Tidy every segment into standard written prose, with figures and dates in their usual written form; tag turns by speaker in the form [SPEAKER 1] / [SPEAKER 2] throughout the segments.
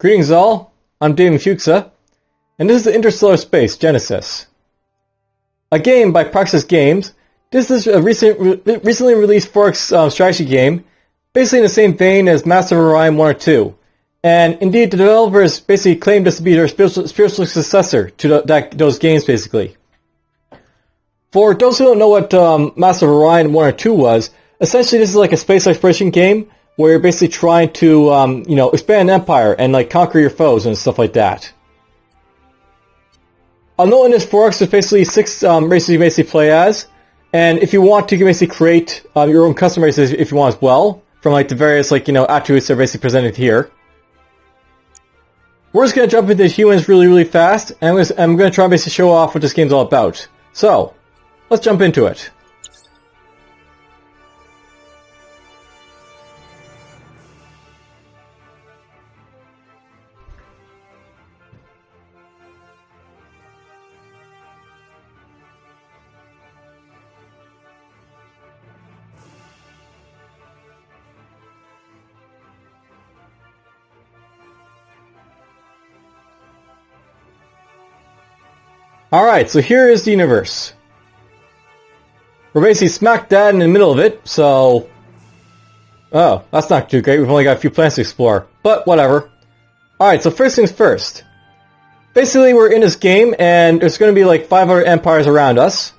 [SPEAKER 1] Greetings all, I'm DFuxa, and this is the Interstellar Space Genesis. A game by Praxis Games. This is a recently released 4X strategy game, basically in the same vein as Master of Orion 1 or 2. And indeed, the developers basically claimed this to be their spiritual successor to those games, basically. For those who don't know what Master of Orion 1 or 2 was, essentially this is like a space exploration game where you're basically trying to, expand an empire and like conquer your foes and stuff like that. Although in this 4X there's basically 6 races you basically play as, and if you want to basically create your own custom races if you want as well, from like the various attributes that are basically presented here. We're just going to jump into humans really fast, and I'm going to try to basically show off what this game's all about. So, let's jump into it. Alright, so here is the universe. We're basically smack dab in the middle of it, so... Oh, that's not too great, we've only got a few planets to explore. But, whatever. Alright, so first things first. Basically, we're in this game, and there's going to be like 5 other empires around us.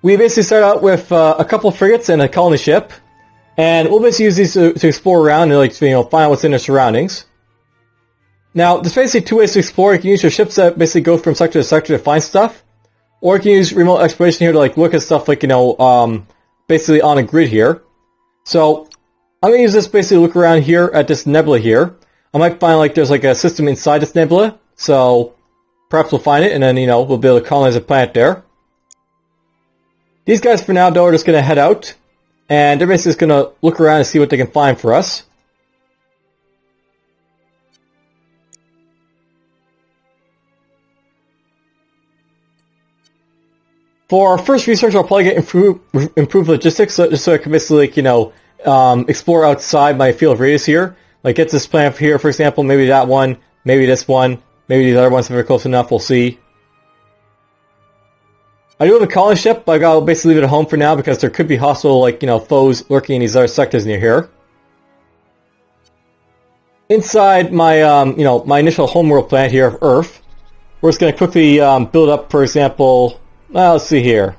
[SPEAKER 1] We basically start out with a couple frigates and a colony ship. And we'll basically use these to explore around and find out what's in their surroundings. Now, there's basically 2 ways to explore. You can use your ships that basically go from sector to sector to find stuff. Or you can use remote exploration here to look at stuff basically on a grid here. So, I'm going to use this basically to look around here at this nebula here. I might find there's a system inside this nebula. So, perhaps we'll find it and then, we'll be able to colonize a planet there. These guys for now, though, are just going to head out. And they're basically just going to look around and see what they can find for us. For our first research, I'll probably get improved logistics, just so I can basically, explore outside my field of radius here. Like, get this planet here, for example, maybe that one, maybe this one, maybe these other ones if they're close enough, we'll see. I do have a colony ship, but I'll basically leave it at home for now because there could be hostile, foes lurking in these other sectors near here. Inside my, my initial homeworld planet here of Earth, we're just going to quickly build up, for example... Well, let's see here.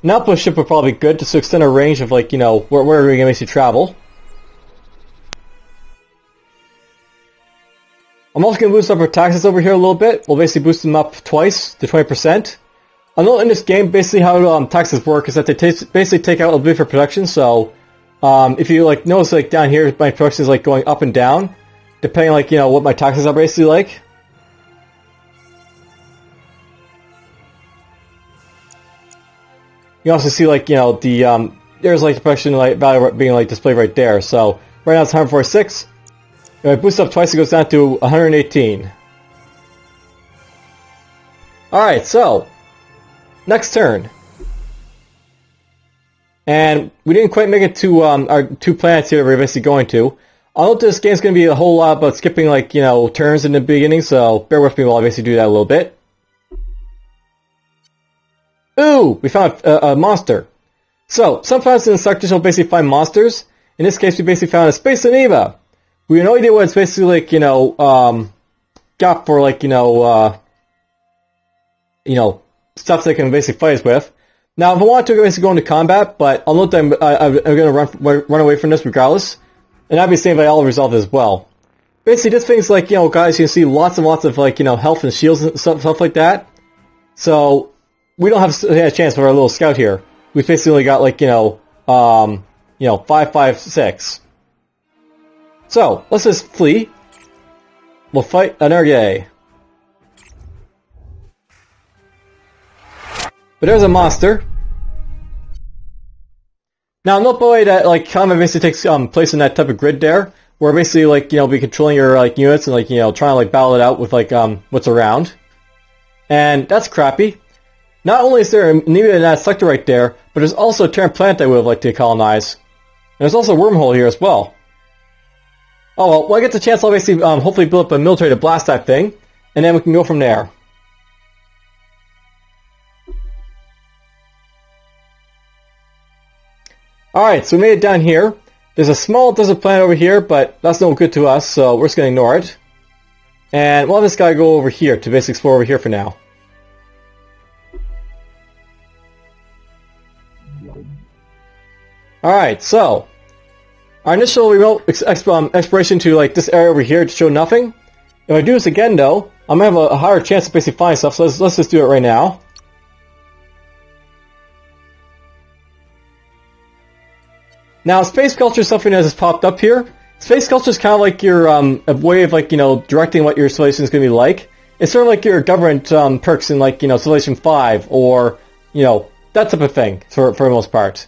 [SPEAKER 1] An outpost ship would probably be good just to extend our range of wherever we can basically travel. I'm also going to boost up our taxes over here a little bit. We'll basically boost them up twice to 20%. I know in this game basically how taxes work is that they basically take out a bit for production. So if you notice down here my production is going up and down, depending what my taxes are basically like. You also see there's the production value being displayed right there. So right now it's 146. If I boost up twice, it goes down to 118. Alright, so next turn. And we didn't quite make it to our 2 planets here that we're basically going to. I know this game's going to be a whole lot about skipping turns in the beginning, so bear with me while I basically do that a little bit. Ooh! We found a monster. So, sometimes in the sectors you'll basically find monsters. In this case, we basically found a space amoeba. We have no idea what it's basically got for stuff they can basically fight us with. Now, if I want to basically go into combat, but I'll note that I'm going to run away from this regardless. And that'd be the same if I all resolve it as well. Basically, this thing's guys, you can see lots and lots of health and shields and stuff like that. So... we don't have a chance for our little scout here. We've basically got 556. So, let's just flee. We'll fight an Ergay. But there's a monster. Now, note by the way that combat basically takes place in that type of grid there, where basically be controlling your units and trying to battle it out with what's around. And that's crappy. Not only is there an amoeba in that sector right there, but there's also a Terran planet I would have liked to colonize. And there's also a wormhole here as well. Oh well, when I get the chance, I'll basically hopefully build up a military to blast that thing, and then we can go from there. Alright, so we made it down here. There's a small desert planet over here, but that's no good to us, so we're just going to ignore it. And we'll have this guy go over here to basically explore over here for now. Alright, so our initial remote exploration to like this area over here to show nothing. If I do this again though, I'm going to have a higher chance of basically finding stuff, so let's just do it right now. Now, space culture is something that has popped up here. Space culture is kind of like your a way of like, you know, directing what your civilization is going to be like. It's sort of like your government perks in like, you know, Civilization 5 or, you know, that type of thing for the most part.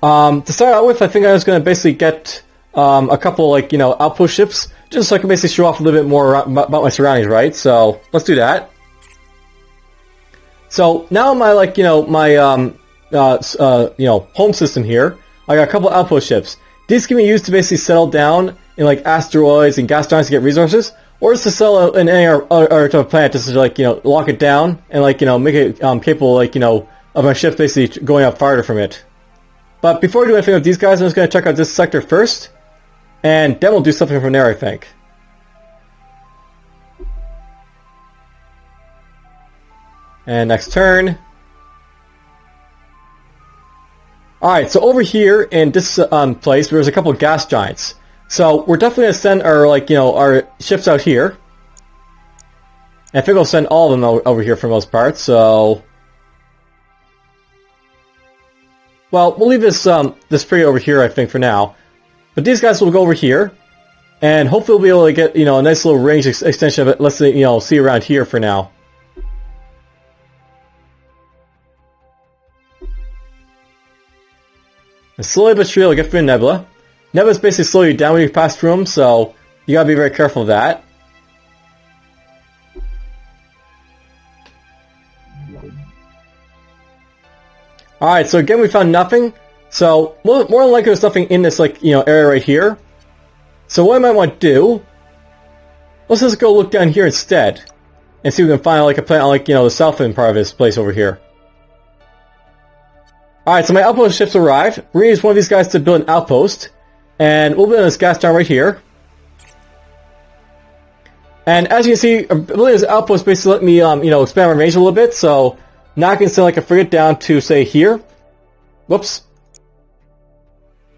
[SPEAKER 1] To start out with, I think I was going to basically get a couple like, you know, outpost ships just so I can basically show off a little bit more about my surroundings, right? So let's do that. So now my like, you know, my you know, home system here. I got a couple outpost ships. These can be used to basically settle down in like asteroids and gas giants to get resources, or just to settle in any other type of planet just to like, you know, lock it down and like, you know, make it capable like, you know, of my ships basically going up farther from it. But before we do anything with these guys, I'm just going to check out this sector first, and then we'll do something from there, I think. And next turn. Alright, so over here in this place, there's a couple of gas giants. So we're definitely going to send our, like, you know, our ships out here. And I think I'll send all of them over here for the most part, so... Well, we'll leave this this free over here, I think, for now. But these guys will go over here. And hopefully we'll be able to get, you know, a nice little range extension of it. Let's, you know, see around here for now. And slowly but surely, get through Nebula. Nebula's basically slow you down when you pass through them, so you gotta be very careful of that. Alright, so again we found nothing. So, more than likely there's nothing in this, like, you know, area right here. So what I might want to do, let's just go look down here instead. And see if we can find, like, a planet on, like, you know, the south end part of this place over here. Alright, so my outpost ships arrived. We're going to use one of these guys to build an outpost. And we'll build this gas down right here. And as you can see, building this outpost basically let me, you know, expand my range a little bit. So now I can send like a frigate down to, say, here. Whoops.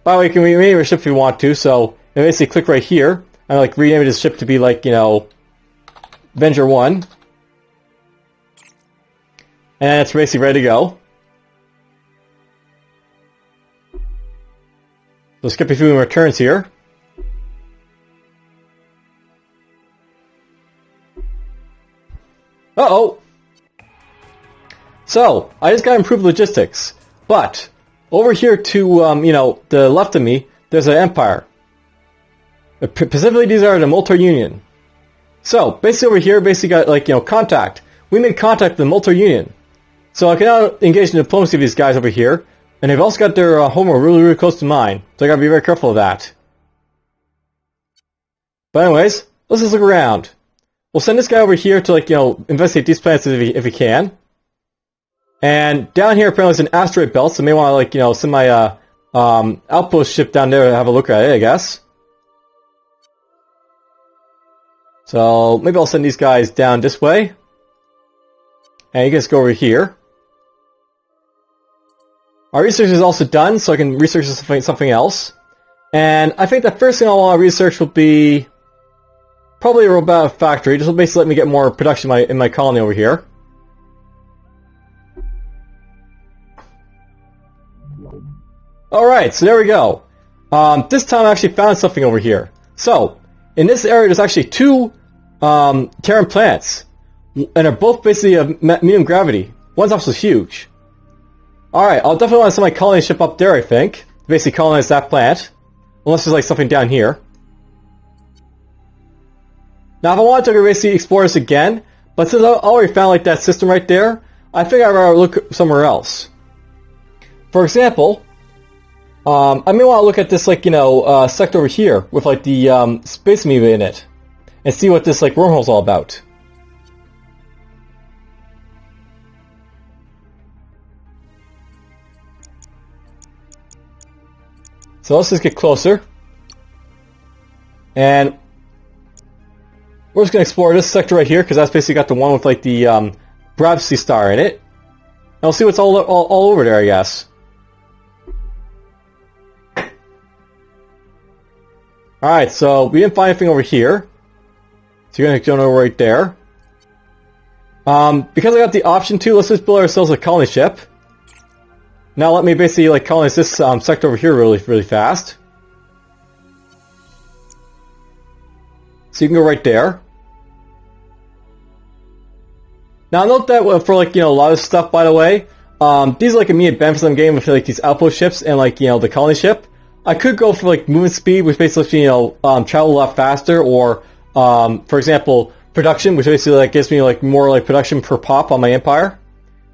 [SPEAKER 1] By the way, you can rename your ship if you want to. So I basically click right here. And like rename this ship to be like, you know, Avenger 1. And it's basically ready to go. So skip a few more turns here. Uh-oh! So, I just got improved logistics. But, over here to, you know, the left of me, there's an empire. Specifically, these are the Moltar Union. So, basically over here, basically got, like, you know, contact. We made contact with the Moltar Union. So I can now engage in diplomacy with these guys over here. And they've also got their home really, really close to mine. So I gotta be very careful of that. But anyways, let's just look around. We'll send this guy over here to, like, you know, investigate these planets if he can. And down here apparently is an asteroid belt, so I may want to, like, you know, send my outpost ship down there to have a look at it, I guess. So maybe I'll send these guys down this way. And you guys go over here. Our research is also done, so I can research something else. And I think the first thing I'll want to research will be probably a robotic factory. This will basically let me get more production in my colony over here. Alright, so there we go. This time I actually found something over here. So, in this area there's actually two Terran planets. And they're both basically of medium gravity. One's also huge. Alright, I'll definitely want to send my colony ship up there, I think. To basically colonize that planet. Unless there's like something down here. Now if I wanted to basically explore this again, but since I already found like that system right there, I think I'd rather look somewhere else. For example, I may want to look at this, like, sector over here with, like, the space amoeba in it, and see what this, like, wormhole's all about. So let's just get closer. And we're just going to explore this sector right here, because that's basically got the one with, like, the Brabsy star in it. And we'll see what's all over there, I guess. Alright, so we didn't find anything over here. So you're going to go over right there. Because I got the option to, let's just build ourselves a colony ship. Now let me basically, like, colonize this sector over here really fast. So you can go right there. Now note that for, like, a lot of stuff, by the way, these are, like, immediate benefits I'm getting with, like, these outpost ships and, like, the colony ship. I could go for, like, movement speed, which basically, travel a lot faster, or, for example, production, which basically, like, gives me, like, more, like, production per pop on my empire.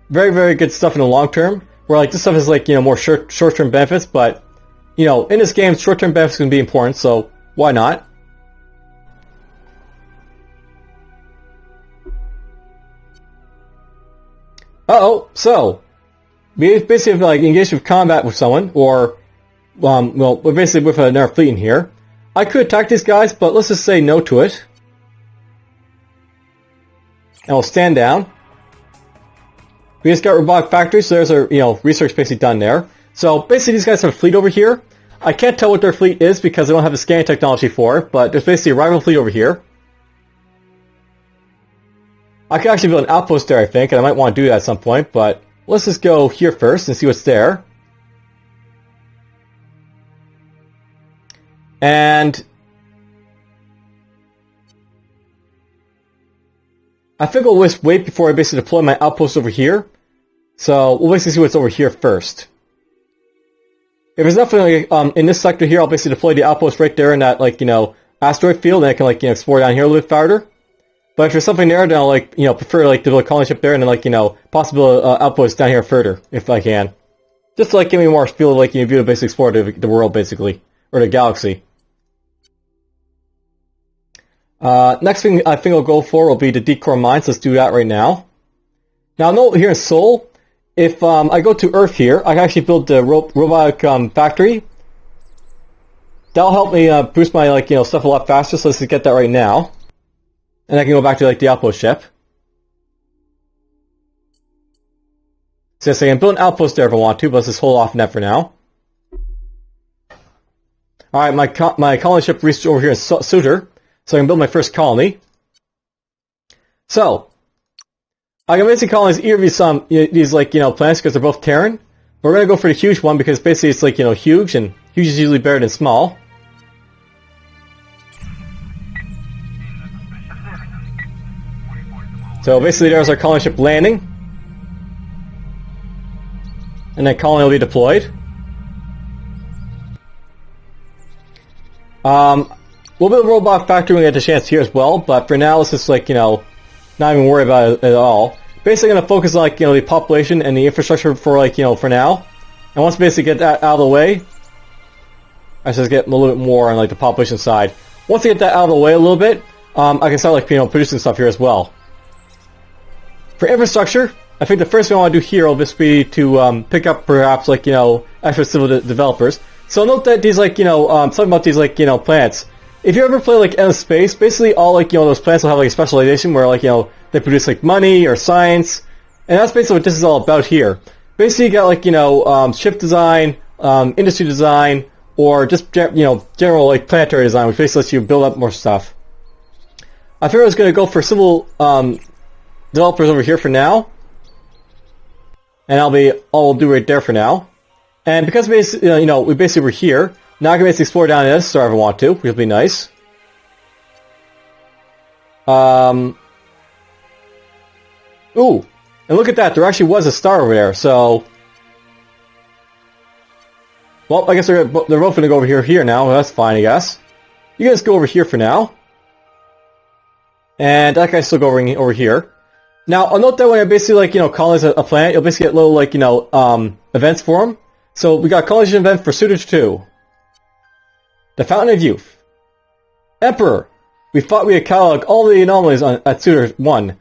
[SPEAKER 1] Very, very good stuff in the long term, where, like, this stuff is, like, more short-term benefits, but, in this game, short-term benefits can be important, so why not? Uh-oh, so, we basically have, like, engaged with combat with someone, or, well, we're basically with another fleet in here. I could attack these guys, but let's just say no to it. And we'll stand down. We just got robotic factories, so there's our, research basically done there. So, basically these guys have a fleet over here. I can't tell what their fleet is because they don't have the scanning technology for it, but there's basically a rival fleet over here. I could actually build an outpost there, I think, and I might want to do that at some point, but let's just go here first and see what's there. And I think I'll just wait before I basically deploy my outpost over here. So we'll basically see what's over here first. If there's nothing in this sector here, I'll basically deploy the outpost right there in that, like, asteroid field, and I can, like, explore down here a little bit farther. But if there's something there, then I'll, like, prefer, like, to build a colony ship there, and then, like, possible outposts down here further, if I can. Just to, like, give me more feel of, like, be able to basically explore the world, basically. Or the galaxy. Next thing I think I'll go for will be the decor mines. Let's do that right now. Now, note here in Seoul, if I go to Earth here, I can actually build the robotic factory. That'll help me boost my, like, stuff a lot faster, so let's just get that right now. And I can go back to, like, the outpost ship. So yes, I can build an outpost there if I want to, but let's just hold off on that for now. Alright, my colony ship reached over here in Sutter, so I can build my first colony. So, I can basically colonize either of these like, planets because they're both Terran. But we're going to go for the huge one because basically it's, like, huge, and huge is usually better than small. So basically there's our colony ship landing. And then colony will be deployed. We'll build a robot factory when we get the chance here as well, but for now let's just, like, not even worry about it at all. Basically going to focus on, like, the population and the infrastructure for, like, for now. And once we basically get that out of the way, I just get a little bit more on, like, the population side. Once I get that out of the way a little bit, I can start, like, producing stuff here as well. For infrastructure, I think the first thing I want to do here will just be to pick up perhaps, like, extra civil developers. So note that these, like, something about these, like, planets. If you ever play, like, Endless Space, basically all, like, those planets will have, like, a specialization where, like, they produce, like, money or science. And that's basically what this is all about here. Basically you got, like, ship design, industry design, or just, general, like, planetary design, which basically lets you build up more stuff. I figured I was going to go for civil developers over here for now. And that'll be all we'll do right there for now. And because basically, we basically were here, now I can basically explore down in this star if I want to, which would be nice. Ooh, and look at that, there actually was a star over there, so... Well, I guess they're both going to go over here now, well, that's fine, I guess. You guys go over here for now. And that guy's still going over here. Now, I'll note that when I basically, like, colonize a planet, you'll basically get little, like, events for them. So we got collision event for Suitor 2. The Fountain of Youth. Emperor, we thought we had cataloged all the anomalies at Suitor 1,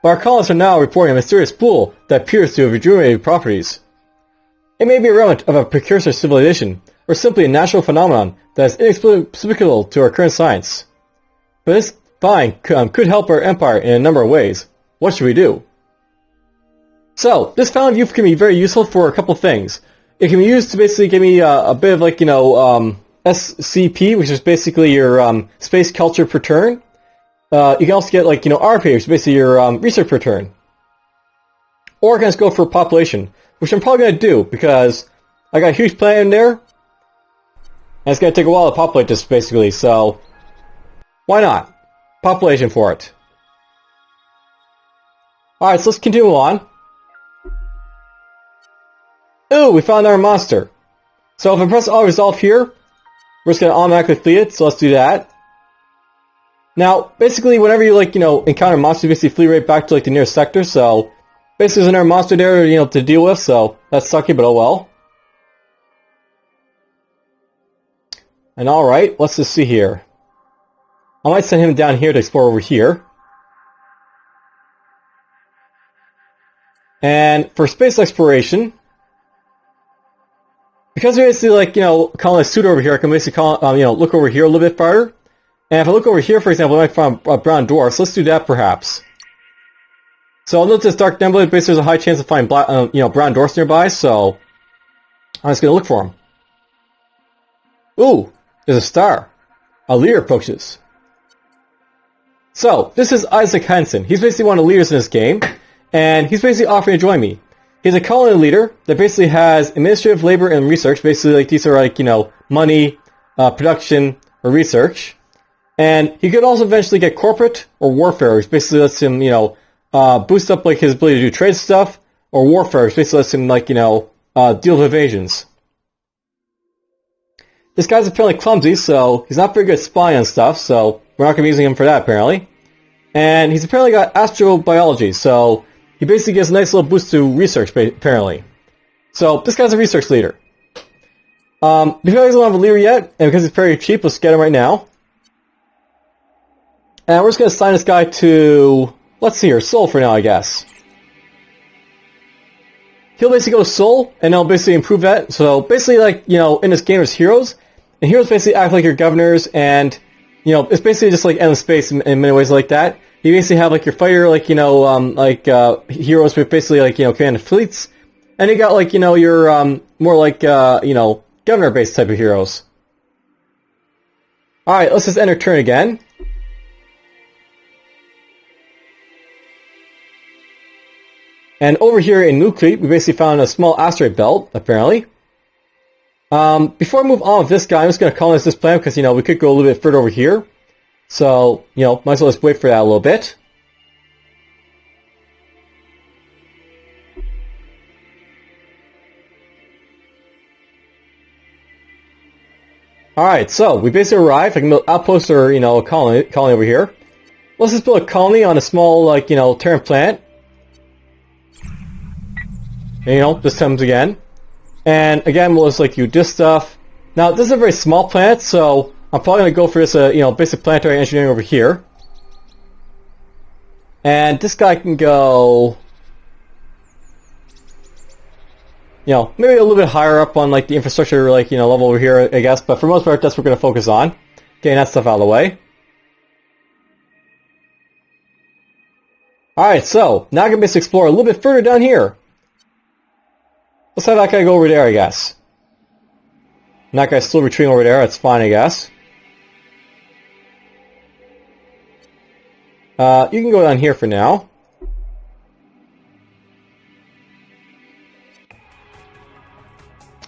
[SPEAKER 1] but our colonists are now reporting a mysterious pool that appears to have rejuvenated properties. It may be a remnant of a precursor civilization, or simply a natural phenomenon that is inexplicable to our current science. But this find could help our empire in a number of ways. What should we do? So, this Fountain of Youth can be very useful for a couple things. It can be used to basically give me a bit of SCP, which is basically your space culture per turn. You can also get RP, which is basically your research per turn. Or I can just go for population, which I'm probably going to do, because I got a huge planet in there, and it's going to take a while to populate this, basically, so why not? Population for it. Alright, so let's continue on. Ooh, we found our monster. So if I press All Resolve here, we're just going to automatically flee it, so let's do that. Now, basically, whenever you, encounter monsters, you basically flee right back to, the nearest sector, so basically there's another monster there, to deal with, so that's sucky, but oh well. And alright, let's just see here. I might send him down here to explore over here. And for space exploration, because we basically calling a suit over here, I can basically look over here a little bit farther. And if I look over here, for example, I might find a brown dwarf, so let's do that perhaps. So I'll note this dark nebula, basically there's a high chance of finding brown dwarfs nearby, so I'm just going to look for them. Ooh, there's a star. A leader approaches. So, this is Isaac Henson. He's basically one of the leaders in this game, and he's basically offering to join me. He's a colony leader that basically has administrative labor and research. Basically, these are money, production, or research. And he could also eventually get corporate or warfare, which basically lets him, boost up his ability to do trade stuff, or warfare, which basically lets him deal with invasions. This guy's apparently clumsy, so he's not very good at spying on stuff, so we're not going to be using him for that, apparently. And he's apparently got astrobiology, so he basically gets a nice little boost to research, apparently. So, this guy's a research leader. Because he doesn't have a leader yet, and because he's very cheap, let's get him right now. And we're just going to assign this guy to, let's see here, Soul for now, I guess. He'll basically go to Soul, and they'll basically improve that. So, basically, in this game, there's heroes. And heroes basically act like your governors, and, it's basically just endless space in many ways like that. You basically have, your fighter, heroes with basically, command of fleets. And you got, your, more governor-based type of heroes. Alright, let's just enter turn again. And over here in Nucleate, we basically found a small asteroid belt, apparently. Before I move on with this guy, I'm just going to colonize this planet because, we could go a little bit further over here. So, might as well just wait for that a little bit. Alright, so we basically arrived. I can build outposts or, a colony over here. Let's just build a colony on a small, Terran planet. And, this comes again. And again, we'll just do this stuff. Now, this is a very small planet, so I'm probably going to go for this, basic planetary engineering over here. And this guy can go, maybe a little bit higher up on, the infrastructure, level over here, I guess. But for the most part, that's what we're going to focus on. Getting that stuff out of the way. Alright, so, now I can basically explore a little bit further down here. Let's have that guy go over there, I guess. And that guy's still retreating over there, that's fine, I guess. You can go down here for now.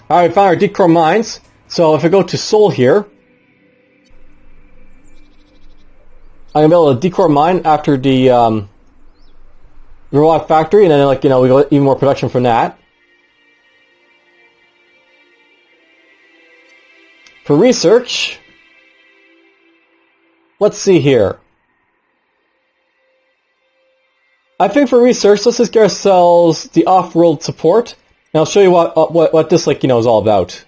[SPEAKER 1] Alright, we found our decor mines. So if I go to Soul here, I'm going to be able to decor mine after the robot factory, and then we get even more production from that. For research, let's see here. I think for research, let's just get ourselves the off-world support. And I'll show you what this, like, is all about.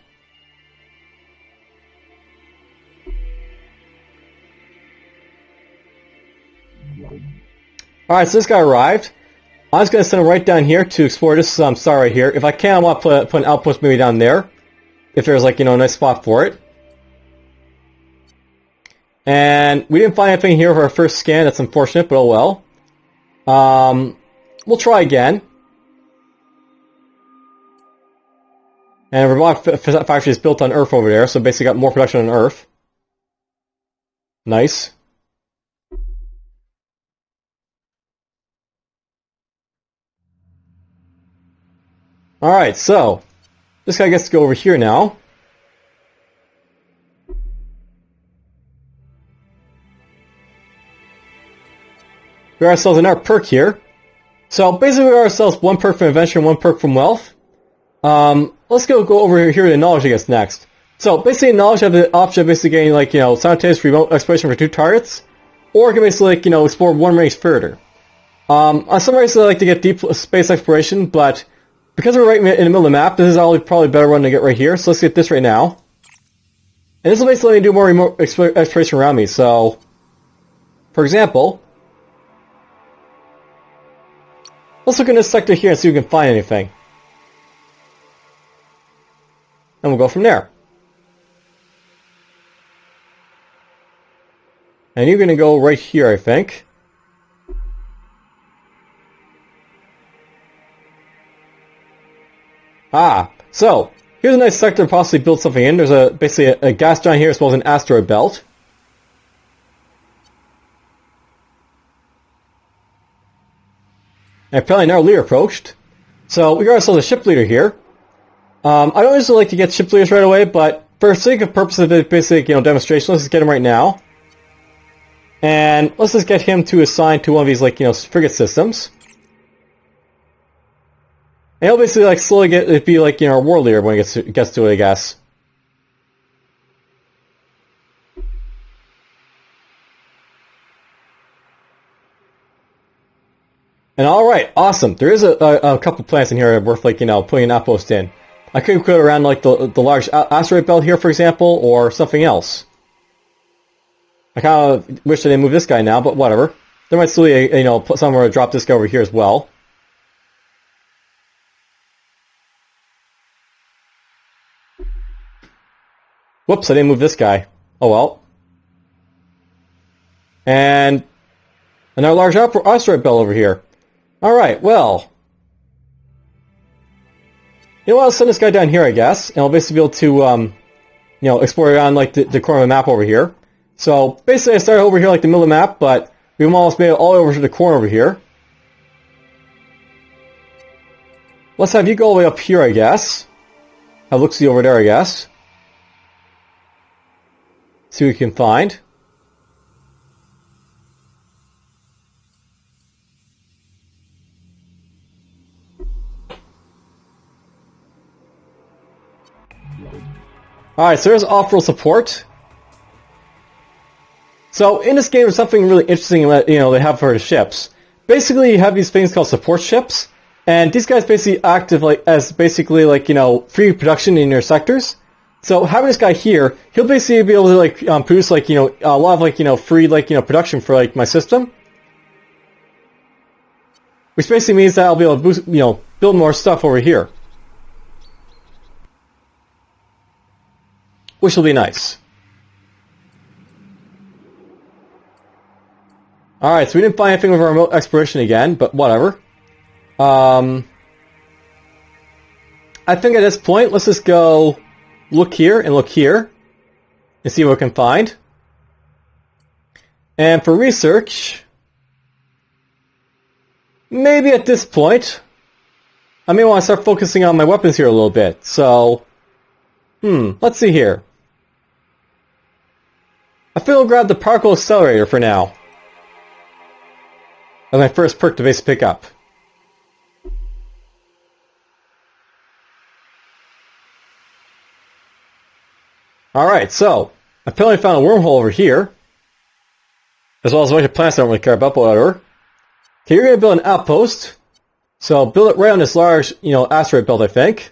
[SPEAKER 1] Alright, so this guy arrived. I'm just going to send him right down here to explore this star right here. If I can, I want to put an outpost maybe down there. If there's, like, a nice spot for it. And we didn't find anything here for our first scan. That's unfortunate, but oh well. We'll try again. And robotic factory is built on Earth over there, so basically got more production on Earth. Nice. Alright, so this guy gets to go over here now. We got ourselves another perk here. So basically we got ourselves one perk from adventure and one perk from wealth. Let's go over here to knowledge, I guess, next. So basically knowledge have the option of basically getting, like, simultaneous remote exploration for 2 targets, or it can basically, like, explore one race further. On some races I like to get deep space exploration, but because we're right in the middle of the map, this is probably a better one to get right here. So let's get this right now. And this will basically let me do more remote exploration around me. So, for example, let's look in this sector here and see if we can find anything. And we'll go from there. And you're going to go right here, I think. Ah, so here's a nice sector to possibly build something in. There's basically a gas giant here as well as an asteroid belt. And apparently now leader approached. So we got ourselves a ship leader here. I don't usually like to get ship leaders right away, but for sake of purpose of the basic, demonstration, let's just get him right now. And let's just get him to assign to one of these, like, frigate systems. And he'll basically, like, slowly be like, our war leader when he gets to it, I guess. And alright, awesome. There is a couple plants in here worth, like, putting an outpost in. I could put it around, like, the large asteroid belt here, for example, or something else. I kind of wish I didn't move this guy now, but whatever. There might still be, put somewhere to drop this guy over here as well. Whoops, I didn't move this guy. Oh well. And another large asteroid belt over here. Alright, well. You know what, I'll send this guy down here, I guess. And I'll basically be able to, explore around, like, the corner of the map over here. So, basically I started over here, like, the middle of the map, but we've almost made it all the way over to the corner over here. Let's have you go all the way up here, I guess. Have look-see over there, I guess. See what we can find. Alright, so there's off-road support. So in this game there's something really interesting that, they have for the ships. Basically you have these things called support ships, and these guys basically act as basically, like, free production in your sectors. So having this guy here, he'll basically be able to, like, produce, like, a lot of, like, free, like, production for, like, my system. Which basically means that I'll be able to boost, build more stuff over here. Which will be nice. Alright, so we didn't find anything with our remote exploration again, but whatever. I think at this point, let's just go look here and see what we can find. And for research, maybe at this point, I may want to start focusing on my weapons here a little bit. So, let's see here. I think I'll grab the particle accelerator for now. As my first perk to basically pick up. Alright, so, I apparently found a wormhole over here. As well as a bunch of plants I don't really care about, but whatever. Okay, you're going to build an outpost. So build it right on this large, asteroid belt, I think.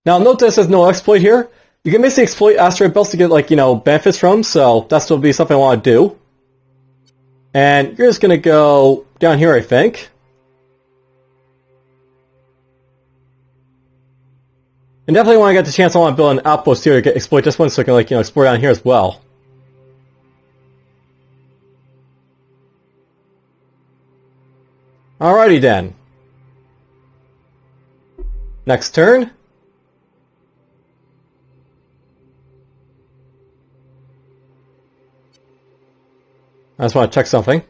[SPEAKER 1] Now note this has no exploit here. You can basically exploit asteroid belts to get, benefits from, so that's will be something I want to do. And you're just going to go down here, I think. And definitely when I get the chance, I want to build an outpost here to exploit this one so I can, explore down here as well. Alrighty then. Next turn. I just want to check something.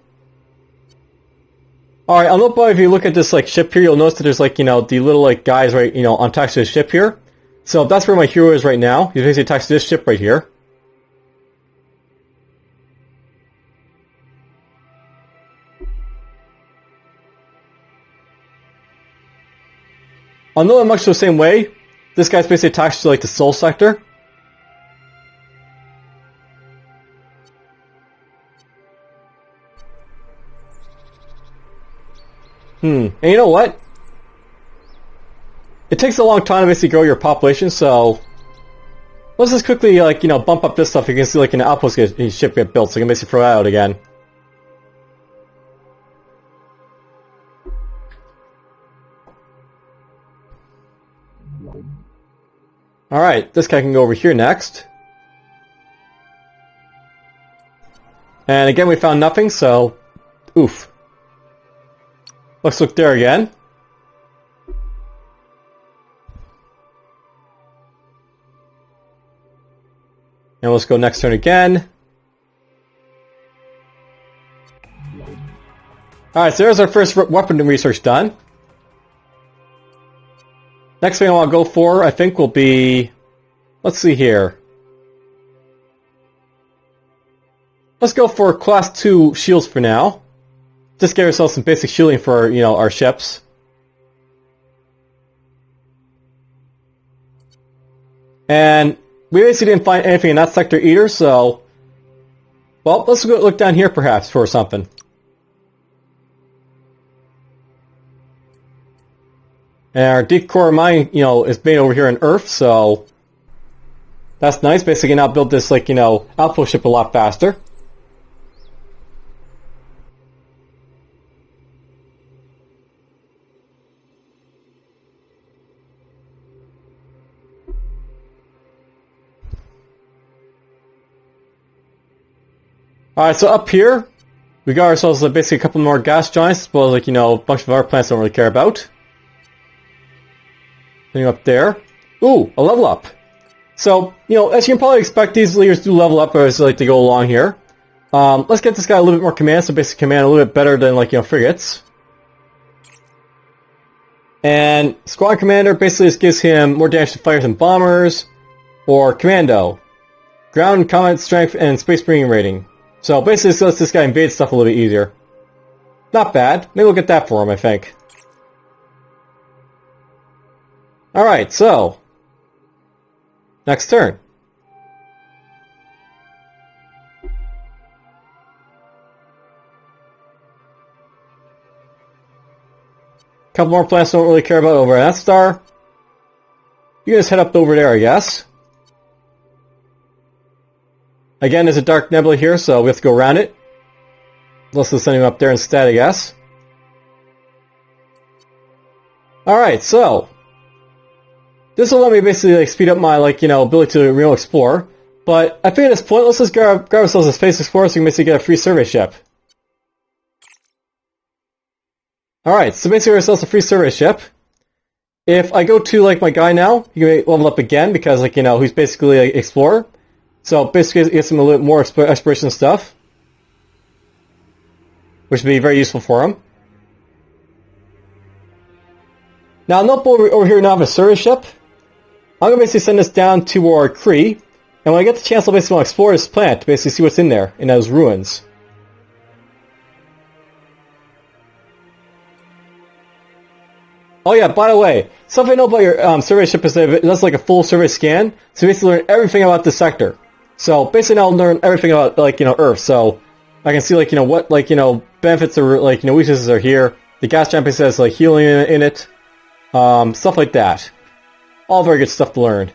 [SPEAKER 1] Alright, I don't know if you look at this ship here, you'll notice that there's the little guys right, on attached to the ship here. So that's where my hero is right now. He's basically attached to this ship right here. I'll know it much the same way. This guy's basically attached to the soul sector. And you know what? It takes a long time to basically grow your population, so let's just quickly bump up this stuff. You can see an outpost ship get built, so you can basically throw that out again. Alright, this guy can go over here next. And again, we found nothing, so oof. Let's look there again. And let's go next turn again. Alright, so there's our first weapon research done. Next thing I want to go for, I think, will be... Let's see here. Let's go for Class 2 shields for now. Just get ourselves some basic shielding for, our ships. And we basically didn't find anything in that sector either, so... Well, let's go look down here perhaps for something. And our deep core mine, is made over here on Earth, so... That's nice. Basically now build this, outpost ship a lot faster. Alright, so up here, we got ourselves basically a couple more gas giants, as well as, a bunch of our planets don't really care about. Anything up there. Ooh, a level up! So, as you can probably expect, these leaders do level up as they go along here. Let's get this guy a little bit more command, so basically command a little bit better than, frigates. And Squadron Commander basically just gives him more damage to fighters and bombers, or Commando. Ground, combat strength, and space bringing rating. So basically this lets this guy invade stuff a little bit easier. Not bad. Maybe we'll get that for him, I think. Alright, so... Next turn. Couple more planets don't really care about over that star. You can just head up over there, I guess. Again, there's a dark nebula here, so we have to go around it. Let's just send him up there instead, I guess. Alright, so... This will let me basically speed up my, ability to real explore. But I think at this point, let's just grab ourselves a Space Explorer so we can basically get a free survey ship. Alright, so basically we ourselves a free survey ship. If I go to, my guy now, he can level up again because, he's basically an explorer. So basically it gets him a little more exploration stuff. Which would be very useful for him. Now, note over here now I have a survey ship. I'm going to basically send this down to our Kree. And when I get the chance, I'll basically want to explore this planet to basically see what's in there, in those ruins. Oh yeah, by the way, something I know about your survey ship is that it does a full survey scan. So basically learn everything about the sector. So basically now I'll learn everything about, Earth. So I can see, what, benefits or, weaknesses are here. The gas giant basically has like healing in it. Stuff like that. All very good stuff to learn.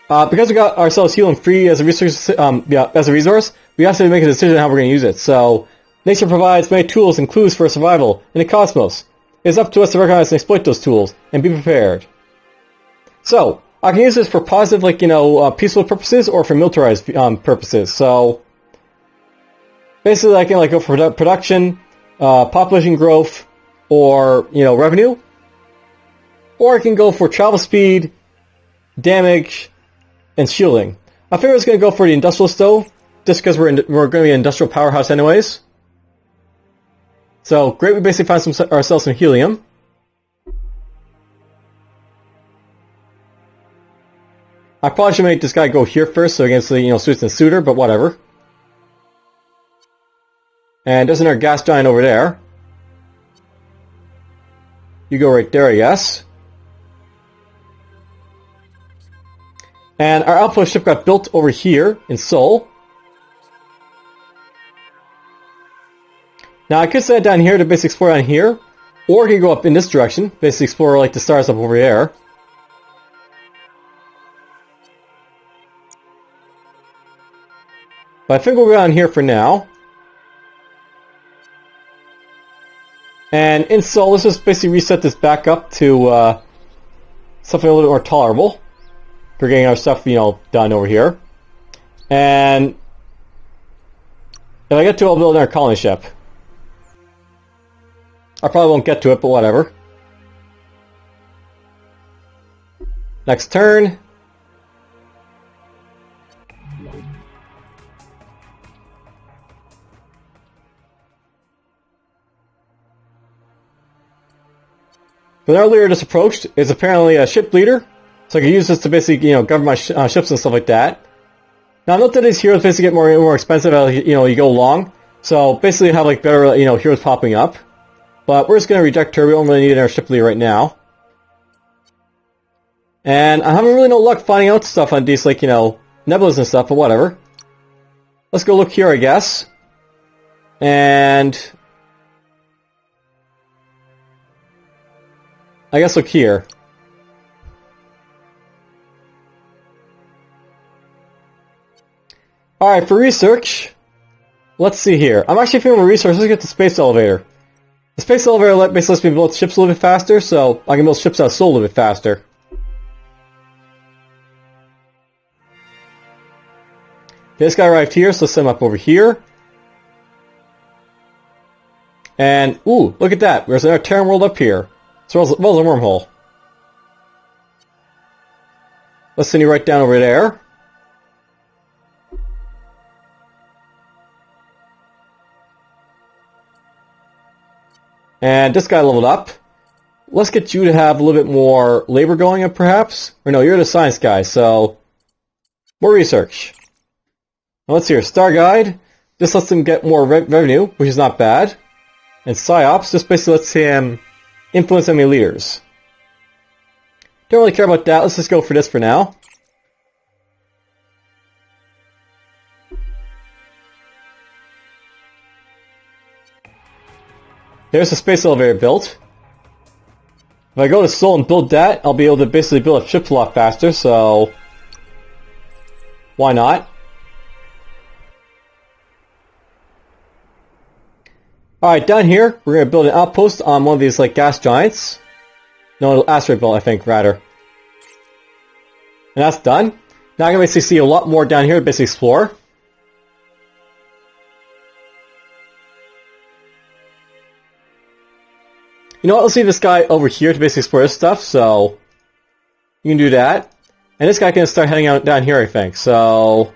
[SPEAKER 1] Because we got ourselves healing free as a resource, we have to make a decision on how we're going to use it. So, nature provides many tools and clues for survival in the cosmos. It's up to us to recognize and exploit those tools and be prepared. So, I can use this for positive, like, peaceful purposes or for militarized purposes. So, basically, I can go for production, population growth, or revenue, or I can go for travel speed, damage, and shielding. I figure it's going to go for the industrialist though, just because we're going to be an industrial powerhouse anyways. So great, we basically found ourselves some helium. I probably should make this guy go here first, so against the suits and suitor, but whatever. And there's another gas giant over there. You go right there, I guess. And our outpost ship got built over here in Seoul. Now I could set it down here to basically explore down here, or I can go up in this direction, basically explore like the stars up over there. But I think we'll go down here for now. And in Seoul, let's just basically reset this back up to something a little bit more tolerable. For getting our stuff, done over here. And if I get to it, I'll build another colony ship. I probably won't get to it, but whatever. Next turn. The earlier this approached is apparently a ship leader. So I can use this to basically, govern my ships and stuff like that. Now, note that these heroes basically get more expensive as, you go along. So basically have, better, heroes popping up. But we're just going to reject her. We don't really need our ship leader right now. And I'm having really no luck finding out stuff on these, nebulas and stuff, but whatever. Let's go look here, I guess. And I guess look here. Alright, for research, let's see here. I'm actually feeling more research. Let's get the space elevator. The space elevator basically lets me build ships a little bit faster, so I can build ships out of Seoul a little bit faster. This guy arrived here, so let's send him up over here. And, ooh, look at that. There's another Terran world up here. So well as a wormhole. Let's send you right down over there. And this guy leveled up. Let's get you to have a little bit more labor going up, perhaps? Or no, you're the science guy, so more research. Now let's see here. Star Guide. This lets him get more revenue, which is not bad. And Psyops just basically lets him influence enemy leaders. Don't really care about that. Let's just go for this for now. There's the space elevator built. If I go to Seoul and build that, I'll be able to basically build a ship a lot faster, so why not? Alright, down here, we're going to build an outpost on one of these gas giants. No, asteroid belt, I think, rather. And that's done. Now I can basically see a lot more down here to basically explore. You know what, let's leave this guy over here to basically explore this stuff, so you can do that. And this guy can start heading out down here, I think, so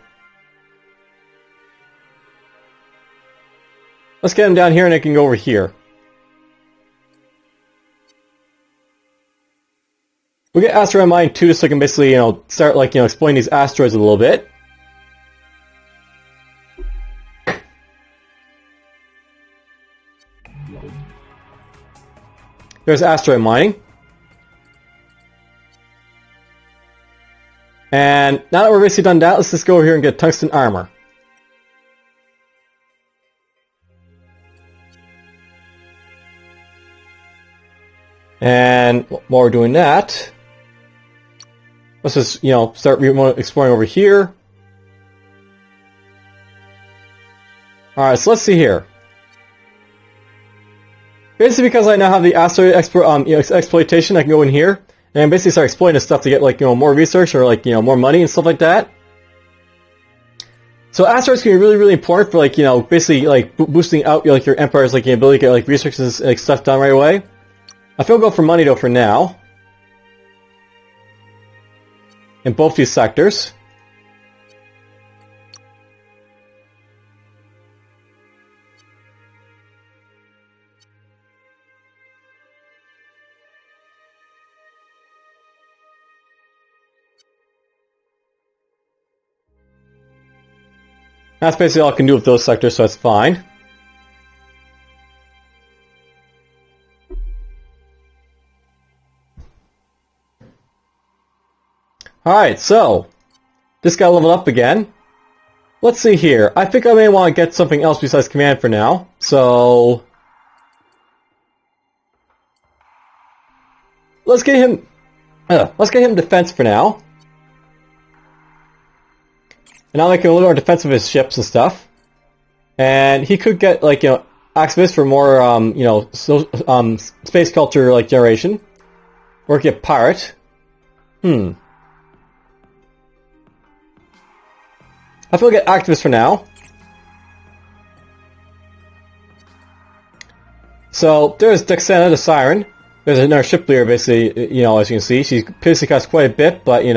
[SPEAKER 1] let's get him down here and I can go over here. We get asteroid mine too, so I can basically, start exploring these asteroids a little bit. There's asteroid mining. And now that we're basically done that, let's just go over here and get tungsten armor. And while we're doing that, let's just, start remote exploring over here. Alright, so let's see here. Basically, because I now have the asteroid exploitation, I can go in here and basically start exploiting this stuff to get, more research or, more money and stuff like that. So asteroids can be really, really important for, basically, boosting out, your empire's, ability to get, researches and stuff done right away. I feel I'll go for money, though, for now. In both these sectors. That's basically all I can do with those sectors, so that's fine. Alright, so this guy leveled up again. Let's see here. I think I may want to get something else besides command for now. So let's get him defense for now. And I'll make him a little more defensive of his ships and stuff. And he could get activist for more space culture generation. Or get pirate. I feel like activist for now. So there's Dexana the Siren. There's another ship leader, basically, as you can see. She basically costs quite a bit, but, she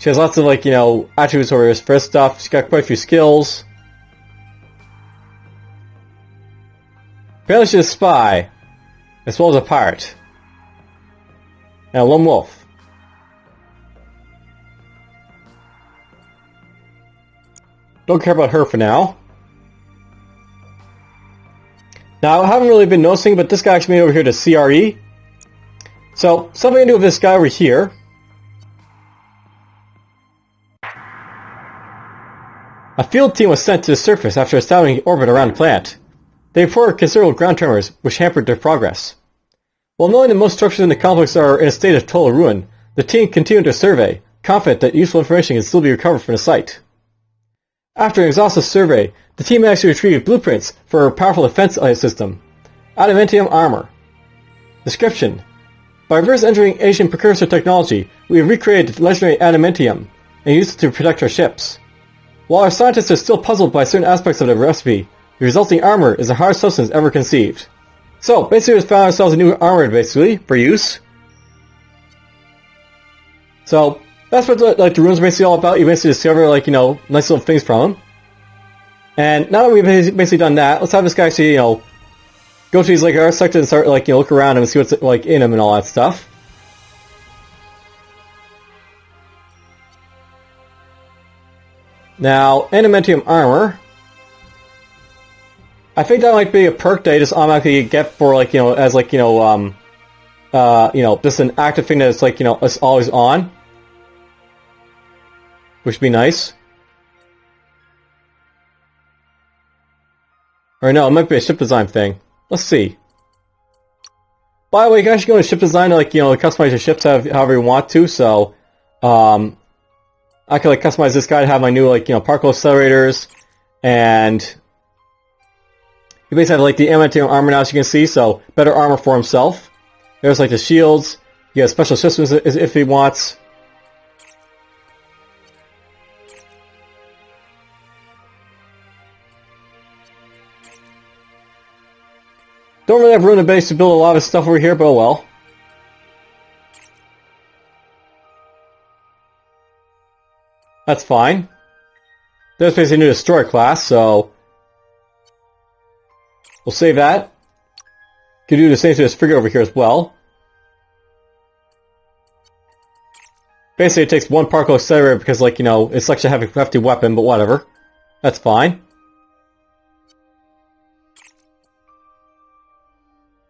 [SPEAKER 1] has lots of, attributes over her stuff. She's got quite a few skills. Apparently she's a spy, as well as a pirate. And a lone wolf. Don't care about her for now. Now, I haven't really been noticing, but this guy actually made over here to CRE. So, something to do with this guy over here. A field team was sent to the surface after establishing orbit around the planet. They reported considerable ground tremors, which hampered their progress. While knowing that most structures in the complex are in a state of total ruin, the team continued their survey, confident that useful information can still be recovered from the site. After an exhaustive survey, the team managed to retrieve blueprints for a powerful defense system. Adamantium armor. Description: by reverse engineering Asian precursor technology, we have recreated legendary adamantium and used it to protect our ships. While our scientists are still puzzled by certain aspects of the recipe, the resulting armor is the hardest substance ever conceived. So, basically we found ourselves a new armor, basically, for use. So, that's what the runes are basically all about. You basically discover, nice little things from them. And now that we've basically done that, let's have this guy actually, go to these, art sector and start, look around him and see what's, in him and all that stuff. Now, adamantium armor. I think that might be a perk that you just automatically get for, as, just an active thing that's, it's always on. Which would be nice. Or no, it might be a ship design thing. Let's see. By the way, you can actually go to ship design to, customize your ships however you want to, so, I could, customize this guy to have my new, particle accelerators, and he basically have, the adamantium armor now, as you can see, so better armor for himself. There's, the shields. He has special systems if he wants. Don't really have room in the base to build a lot of stuff over here, but oh well. That's fine. There's basically a new destroyer class, so we'll save that. Could do the same to this frigate over here as well. Basically, it takes one particle accelerator because, it's such a hefty weapon, but whatever. That's fine.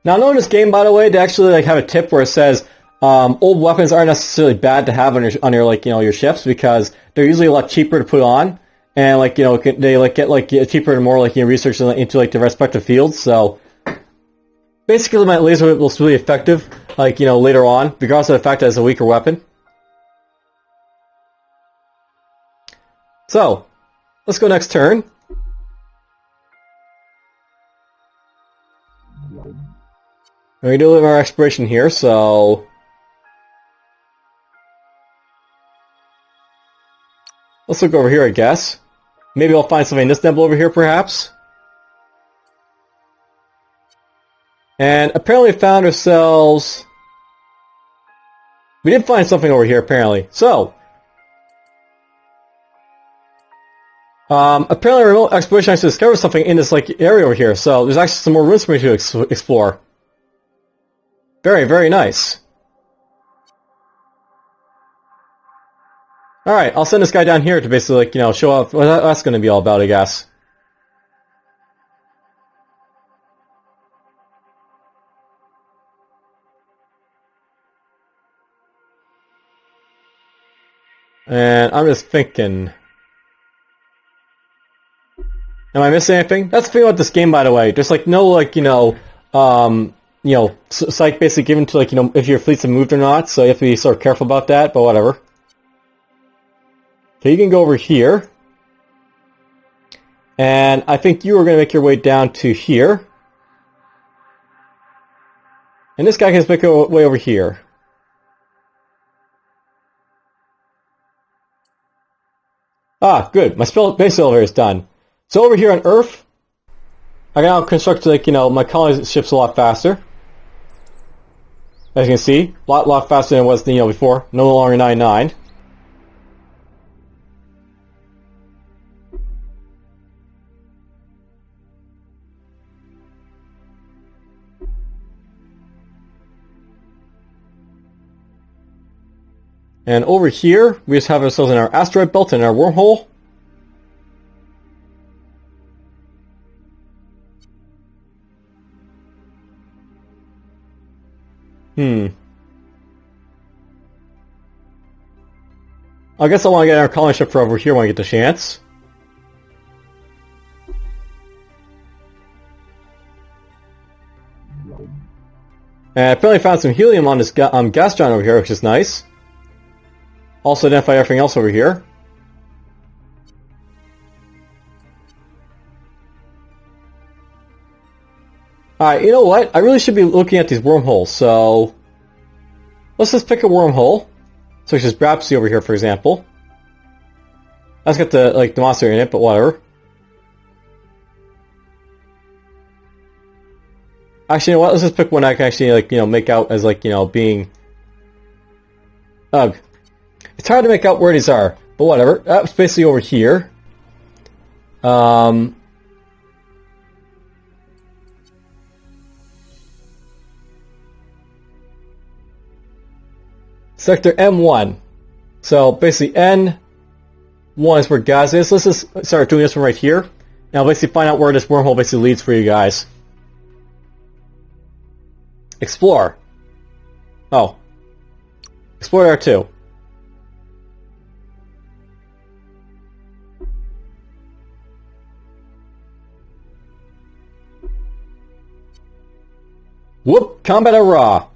[SPEAKER 1] Now, I know in this game, by the way, they actually have a tip where it says old weapons aren't necessarily bad to have on your your ships because they're usually a lot cheaper to put on, and they get cheaper and more research into the respective fields. So basically, my laser whip was really effective. like, you know, later on, regardless of the fact that it's a weaker weapon. So, let's go next turn. We do a little more exploration here, so let's look over here, I guess. Maybe I'll find something in this nebula over here, perhaps. And apparently found ourselves... We did find something over here, apparently. So, apparently remote exploration actually discovered something in this like area over here. So there's actually some more rooms for me to explore. Very, very nice. Alright, I'll send this guy down here to basically, like, you know, show off what that's going to be all about, I guess. And I'm just thinking... Am I missing anything? That's the thing about this game, by the way. There's, like, no, like, it's like basically given to, like, you know, if your fleets have moved or not, so you have to be sort of careful about that, but whatever. Okay, you can go over here. And I think you are going to make your way down to here. And this guy can make his way over here. Ah, good. My base elevator is done. So over here on Earth, I can now construct, like, you know, my colony ships a lot faster. As you can see, a lot faster than it was, you know, before. No longer 99. And over here, we just have ourselves in our asteroid belt and our wormhole. I guess I want to get our colony ship for over here when I get the chance. And I apparently found some helium on this gas giant over here, which is nice. Also identify everything else over here. Alright, you know what? I really should be looking at these wormholes, so... Let's just pick a wormhole. So it's just Brapsy over here, for example. That's got the, like, the monster in it, but whatever. Actually, you know what? Let's just pick one I can actually, like, you know, make out as, like, you know, being... Ugh. It's hard to make out where these are, but whatever. That's basically over here. Sector M1. So basically N1 is where gas is. Let's just start doing this one right here. Now basically find out where this wormhole basically leads for you guys. Explore. Oh. Explore there too. Whoop! Combat raw.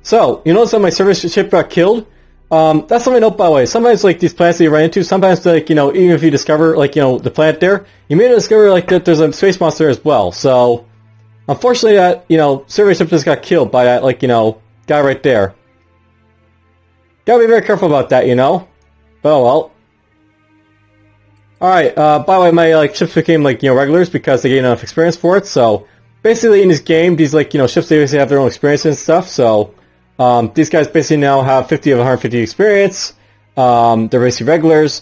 [SPEAKER 1] So, you notice that my service ship got killed? That's something to note, by the way. Sometimes, like, these planets that you run into, sometimes, like, you know, even if you discover, like, you know, the planet there, you may discover, like, that there's a space monster as well. So, unfortunately, that, you know, service ship just got killed by that, like, you know, guy right there. Gotta be very careful about that, you know? But, oh well. Alright, by the way, my, like, ships became, like, you know, regulars because they gained enough experience for it, so... Basically, in this game, these, like, you know, ships, they basically have their own experience and stuff, so... these guys basically now have 50 of 150 experience. They're basically regulars.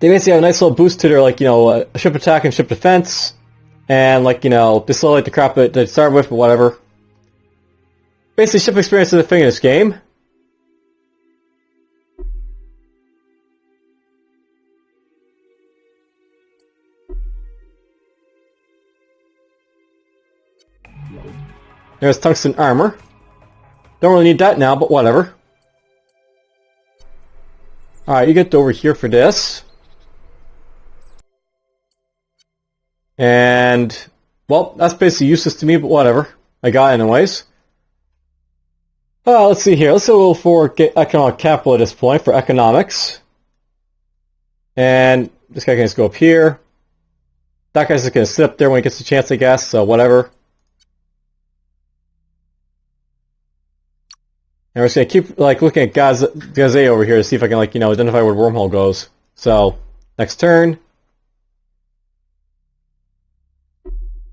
[SPEAKER 1] They basically have a nice little boost to their, like, you know, ship attack and ship defense. And, like, you know, they slow like the crap that they start with, but whatever. Basically, ship experience is a thing in this game. There's tungsten armor. Don't really need that now, but whatever. Alright, you get over here for this. And, well, that's basically useless to me, but whatever. I got anyways. Let's see here. Let's go for economic capital at this point for economics. And this guy can just go up here. That guy's just going to sit up there when he gets a chance, I guess, so whatever. And we're just going to keep looking at Gaze over here to see if I can identify where the wormhole goes. So, next turn.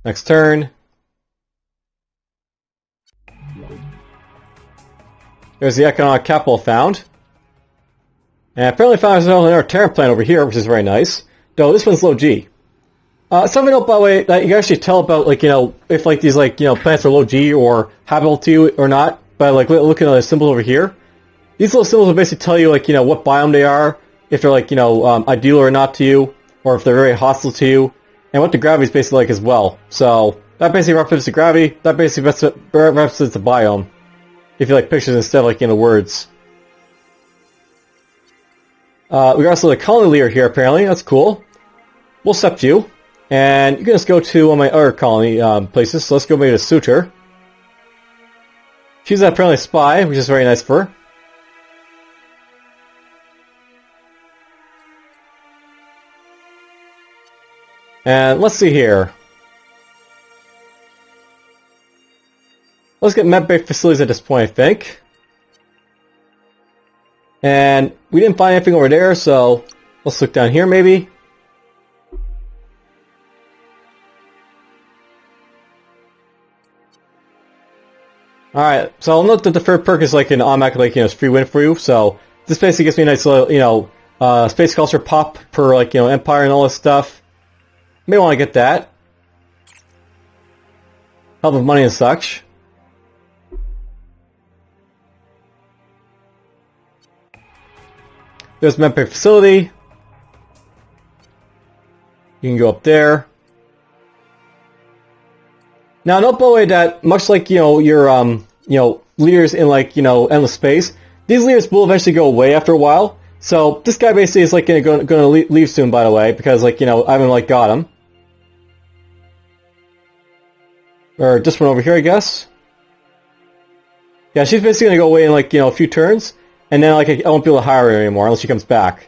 [SPEAKER 1] Next turn. There's the economic capital found. And apparently found another Terran planet over here, which is very nice. Though this one's low G. Something else, by the way, that you can actually tell about, if these planets are low G or habitable to you or not, by looking at the symbols over here. These little symbols will basically tell you what biome they are, if they're ideal or not to you, or if they're very hostile to you, and what the gravity is basically like as well. So that basically represents the gravity. That basically represents the biome. If you like pictures instead of words. We got also the colony leader here apparently. That's cool. We'll accept you. And you can just go to one of my other colony places. So let's go maybe to Suter. She's apparently a spy, which is very nice for her. And let's see here. Let's get med-based facilities at this point, I think. And we didn't find anything over there, so let's look down here maybe. Alright, so I'll note that the third perk is an automatic, it's free win for you, so this basically gives me a nice little, space culture pop per, Empire and all this stuff. May want to get that. Help with money and such. There's Medbay facility. You can go up there. Now, note by the way that much like your leaders in endless space, these leaders will eventually go away after a while. So this guy basically is going to leave soon, by the way, because I haven't got him. Or this one over here, I guess. Yeah, she's basically going to go away in a few turns, and then I won't be able to hire her anymore unless she comes back.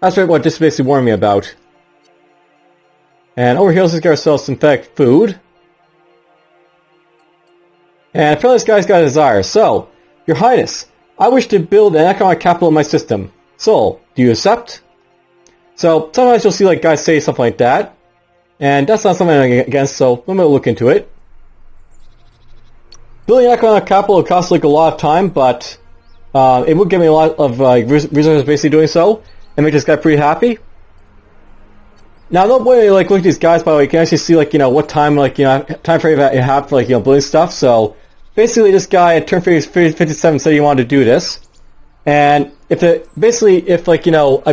[SPEAKER 1] That's what this basically warned me about. And over here, let's just get ourselves synthetic food. And apparently this guy's got a desire. So, Your Highness, I wish to build an economic capital in my system. Sol, do you accept? So, sometimes you'll see guys say something like that. And that's not something I'm against, so I'm going to look into it. Building economic capital will cost a lot of time, but it would give me a lot of resources basically doing so, and make this guy pretty happy. Now, don't worry, look at these guys, by the way, you can actually see what time time frame that you have for building stuff. So basically, this guy at turn 57 said he wanted to do this, and if I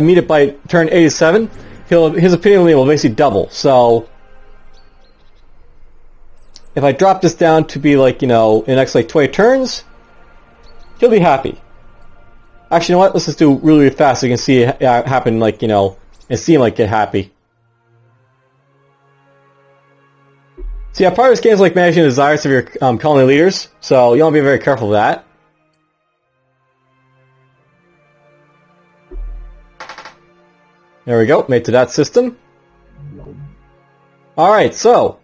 [SPEAKER 1] meet it by turn 87. His opinion will basically double. So if I drop this down to be in the next 20 turns, he'll be happy. Actually, you know what? Let's just do really fast so you can see it happen and see him get happy. So yeah, part of this game is managing the desires of your colony leaders, so you want to be very careful of that. There we go, made to that system. Alright, so,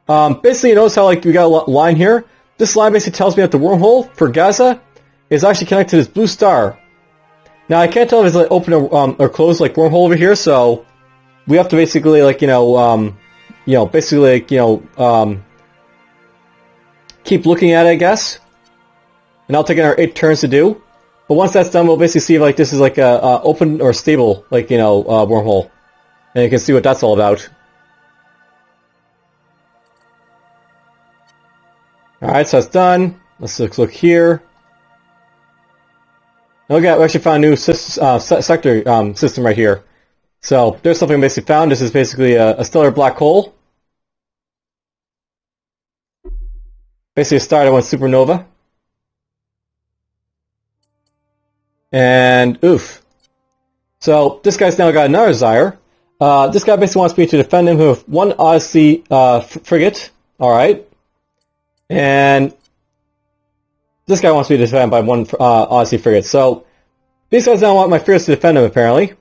[SPEAKER 1] basically you notice how we got a line here? This line basically tells me that the wormhole for Gaza is actually connected to this blue star. Now I can't tell if it's open or closed wormhole over here, so we have to basically keep looking at it, I guess. And I'll take another 8 turns to do. But once that's done, we'll basically see if this is a open or stable wormhole, and you can see what that's all about. All right, so that's done. Let's look here. Okay, we actually found a new sector system right here. So there's something we basically found. This is basically a stellar black hole. Basically a star that went supernova. And oof. So this guy's now got another desire. This guy basically wants me to defend him with one Odyssey frigate. Alright. And this guy wants me to defend by one Odyssey frigate. So these guys now want my frigates to defend him, apparently.